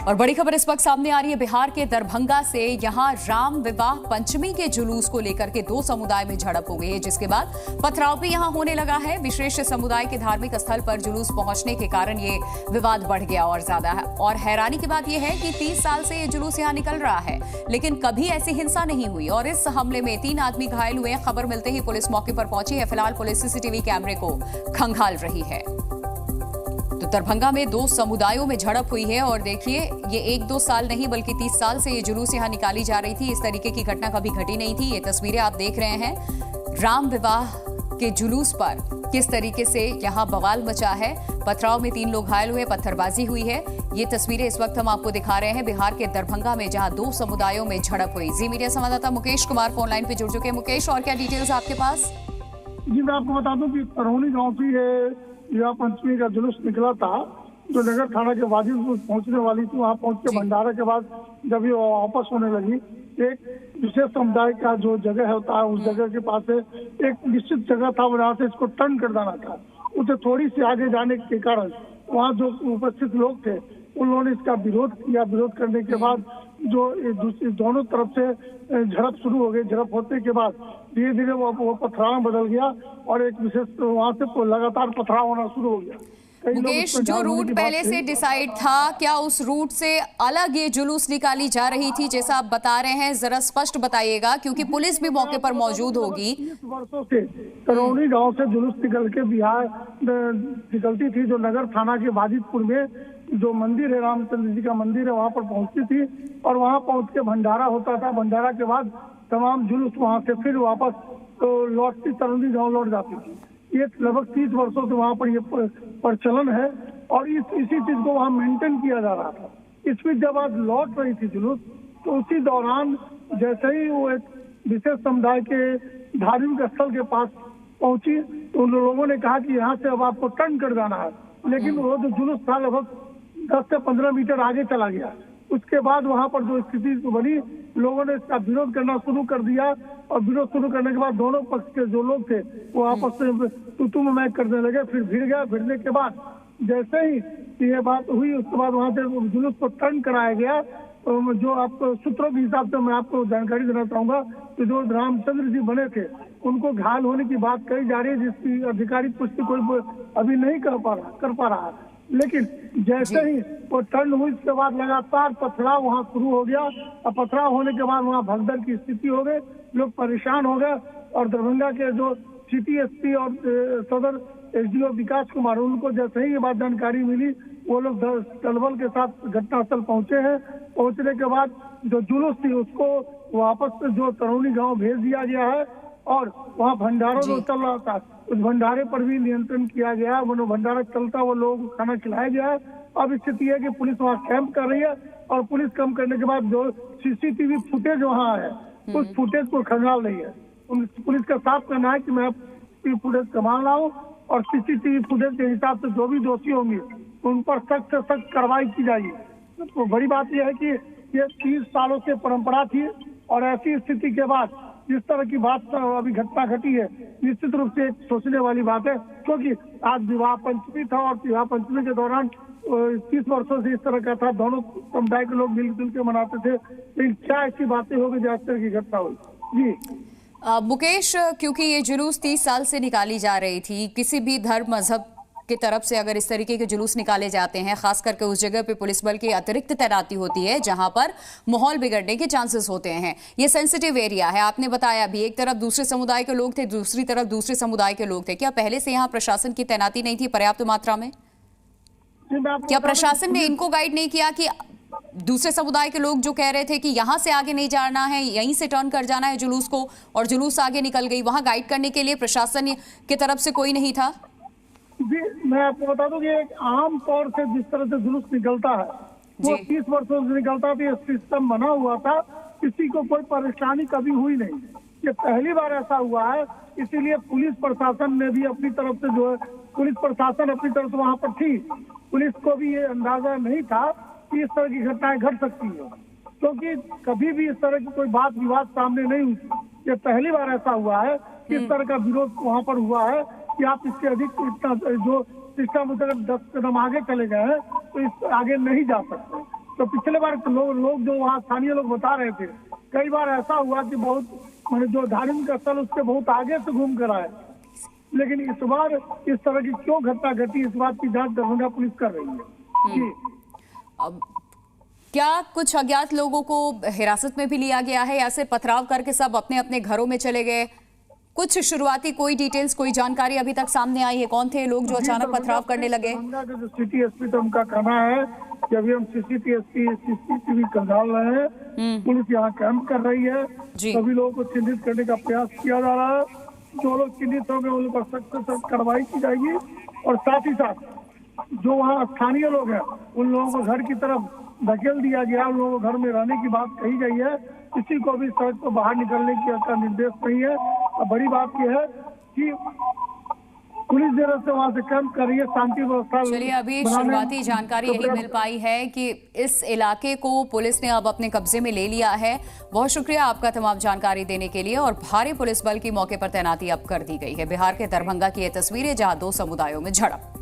और बड़ी खबर इस वक्त सामने आ रही है बिहार के दरभंगा से। यहां राम विवाह पंचमी के जुलूस को लेकर के दो समुदाय में झड़प हो गई है, जिसके बाद पथराव भी यहां होने लगा है। विशेष समुदाय के धार्मिक स्थल पर जुलूस पहुंचने के कारण ये विवाद बढ़ गया और ज्यादा है। और हैरानी की बात यह है कि 30 साल से ये जुलूस यहां निकल रहा है, लेकिन कभी ऐसी हिंसा नहीं हुई और इस हमले में 3 आदमी घायल हुए। खबर मिलते ही पुलिस मौके पर पहुंची है। फिलहाल पुलिस सीसीटीवी कैमरे को खंगाल रही है। तो दरभंगा में दो समुदायों में झड़प हुई है और देखिए, ये 1-2 साल नहीं बल्कि 30 साल से ये जुलूस यहां निकाली जा रही थी। इस तरीके की घटना कभी घटी नहीं थी। ये तस्वीरें आप देख रहे हैं। राम विवाह के जुलूस पर किस तरीके से यहां बवाल मचा है। पथराव में 3 लोग घायल हुए, पत्थरबाजी हुई है। ये तस्वीरें इस वक्त हम आपको दिखा रहे हैं बिहार के दरभंगा में, जहां 2 समुदायों में झड़प हुई। जी मीडिया संवाददाता मुकेश कुमार फोन लाइन पे जुड़ चुके हैं। मुकेश, और क्या डिटेल्स आपके पास? जी, मैं आपको बता दूं कि तरौनी गांव की विवाह पंचमी का जुलूस निकला था, जो नगर थाना के वाजिद पहुंचने वाली थी। वहां पहुंच के भंडारा के बाद जब ये वापस होने लगी, एक विशेष समुदाय का जो जगह होता है, उस जगह के पास से एक निश्चित जगह था, वहां से इसको टर्न कर देना था। उसे थोड़ी सी आगे जाने के कारण वहाँ जो उपस्थित लोग थे, उन लोगों ने इसका विरोध किया। विरोध करने के बाद जो दोनों तरफ से झड़प शुरू हो गई। झड़प होने के बाद धीरे धीरे वो पथराव बदल गया और एक विशेष वहाँ से लगातार पथराव होना शुरू हो गया। मुकेश, जो रूट पहले से डिसाइड था, क्या उस रूट से अलग ये जुलूस निकाली जा रही थी जैसा आप बता रहे हैं? जरा स्पष्ट बताइएगा, क्योंकि पुलिस भी मौके पर मौजूद होगी। 30 वर्षों से तरौनी गांव से जुलूस निकल के बिहार निकलती थी, जो नगर थाना के वाजिदपुर में जो मंदिर है, रामचंद्र जी का मंदिर है, वहाँ पर पहुँचती थी और वहाँ पहुँच के भंडारा होता था। भंडारा के बाद तमाम जुलूस वहाँ से फिर वापस लौटती तरौनी गाँव लौट जाती थी। ये लगभग 30 वर्षों से वहाँ पर ये प्रचलन है और इसी चीज को वहाँ मेंटेन किया जा रहा था। इसमें जब आज लौट रही थी जुलूस, तो उसी दौरान जैसे ही वो एक विशेष समुदाय के धार्मिक स्थल के पास पहुंची, तो उन लोगों ने कहा कि यहाँ से अब आपको टर्न कर जाना है। लेकिन वो जो जुलूस था लगभग 10 से 15 मीटर आगे चला गया। उसके बाद वहाँ पर जो स्थिति बनी, लोगों ने इसका विरोध करना शुरू कर दिया और विरोध शुरू करने के बाद दोनों पक्ष के जो लोग थे वो आपस में तुम मैं करने लगे। फिर भिड़ गया। भिड़ने के बाद जैसे ही ये बात हुई, उसके बाद वहाँ से जुलूस को टर्न कराया गया। जो आपको सूत्रों के हिसाब से मैं आपको जानकारी देना चाहूंगा कि जो रामचंद्र जी बने थे, उनको घायल होने की बात कही जा रही है, जिसकी अधिकारिक पुष्टि कोई अभी नहीं कर पा रहा है। लेकिन जैसे ही वो टर्न हुई, उसके बाद लगातार पथराव वहाँ शुरू हो गया और पथराव होने के बाद वहाँ भगदड़ की स्थिति हो गई। लोग परेशान हो गए और दरभंगा के जो सिटी एसपी और सदर एसडीओ विकास कुमार, उनको जैसे ही ये बात जानकारी मिली, वो लोग दलबल के साथ घटनास्थल पहुंचे हैं। पहुंचने के बाद जो जुलूस थी उसको वापस जो तरौनी गांव भेज दिया गया है और वहाँ भंडारा जो चल रहा था, उस भंडारे पर भी नियंत्रण किया गया। वो भंडारा चलता, वो लोगों को खाना खिलाया गया है। अब स्थिति है कि पुलिस वहाँ कैंप कर रही है और पुलिस कैंप करने के बाद जो सीसीटीवी फुटेज वहाँ है, उस फुटेज को खंगाल रही है। पुलिस का साफ कहना है कि मैं फुटेज संभाल रहा हूँ और सीसीटीवी फुटेज के हिसाब से जो भी दोषी होंगे उन पर सख्त से सख्त कार्रवाई की जाएगी। तो बड़ी बात यह है कि ये 30 सालों से परंपरा थी और ऐसी स्थिति के बाद जिस तरह की बात अभी घटना घटी है, निश्चित रूप से एक सोचने वाली बात है। क्योंकि आज विवाह पंचमी था और विवाह पंचमी के दौरान 30 वर्षों से इस तरह का था, दोनों समुदाय के लोग मिलजुल के मनाते थे। लेकिन क्या ऐसी बातें हो गई जो इस तरह की घटना हुई? जी मुकेश, क्योंकि ये जुलूस 30 साल से निकाली जा रही थी, किसी भी धर्म मजहब की तरफ से अगर इस तरीके के जुलूस निकाले जाते हैं, खास करके उस जगह पे पुलिस बल की अतिरिक्त तैनाती होती है जहां पर माहौल बिगड़ने के चांसेस होते हैं। ये सेंसिटिव एरिया है, आपने बताया भी। एक तरफ दूसरे समुदाय के लोग थे, दूसरी तरफ दूसरे समुदाय के लोग थे। क्या पहले से यहाँ प्रशासन की तैनाती नहीं थी पर्याप्त मात्रा में? क्या प्रशासन ने इनको गाइड नहीं किया कि दूसरे समुदाय के लोग जो कह रहे थे कि यहाँ से आगे नहीं जाना है, यहीं से टर्न कर जाना है जुलूस को, और जुलूस आगे निकल गई, वहां गाइड करने के लिए प्रशासन की तरफ से कोई नहीं था? जी, मैं आपको बता दूं कि एक आम तौर से जिस तरह से जुलूस निकलता है, वो 30 वर्षों से निकलता था। सिस्टम बना हुआ था, किसी को कोई परेशानी कभी हुई नहीं। ये पहली बार ऐसा हुआ है, इसीलिए पुलिस प्रशासन ने भी अपनी तरफ से जो है, पुलिस प्रशासन अपनी तरफ से वहाँ पर थी। पुलिस को भी ये अंदाजा नहीं था कि इस तरह की घटनाएं घट सकती है, क्योंकि कभी भी इस तरह की कोई बात विवाद सामने नहीं हुई। ये पहली बार ऐसा हुआ है, इस तरह का विरोध वहाँ पर हुआ है कि आप इससे अधिक इतना जो सिस्टम 10 कदम आगे चले गए हैं, तो इस आगे नहीं जा सकते। तो पिछले बार लोग जो वहाँ स्थानीय लोग बता रहे थे, कई बार ऐसा हुआ कि बहुत जो धार्मिक स्थल उसके बहुत आगे से घूम कर आए, लेकिन इस बार इस तरह की क्यों घटना घटी, इस बात की जांच दरभंगा पुलिस कर रही है। जी। अब क्या कुछ अज्ञात लोगों को हिरासत में भी लिया गया है या सिर्फ पथराव करके सब अपने अपने घरों में चले गए? कुछ शुरुआती कोई डिटेल्स, कोई जानकारी अभी तक सामने आई है? कौन थे लोग जो अचानक पथराव करने लगे? जो सिटी एसपी थे उनका कहना है कि अभी हम सीसीटीवी कंगाल रहे हैं, पुलिस यहाँ कैंप कर रही है, सभी लोगों को चिन्हित करने का प्रयास किया जा रहा है, जो लोग चिन्हित होंगे उन पर सख्त से सख्त कार्रवाई की जाएगी और साथ ही साथ जो वहाँ स्थानीय लोग हैं उन लोगों को घर की तरफ धकेल दिया गया, उन लोगों को घर में रहने की बात कही गई है, किसी को भी सड़क पर बाहर निकलने का निर्देश नहीं है। और बड़ी बात यह है कि पुलिस देर से वहां से कैंप कर रही है, शांति व्यवस्था। चलिए, अभी शुरुआती जानकारी यही मिल पाई है कि इस इलाके को पुलिस ने अब अपने कब्जे में ले लिया है। बहुत शुक्रिया आपका तमाम जानकारी देने के लिए। और भारी पुलिस बल की मौके पर तैनाती अब कर दी गई है। बिहार के दरभंगा की ये तस्वीरें जहां दो समुदायों में झड़प।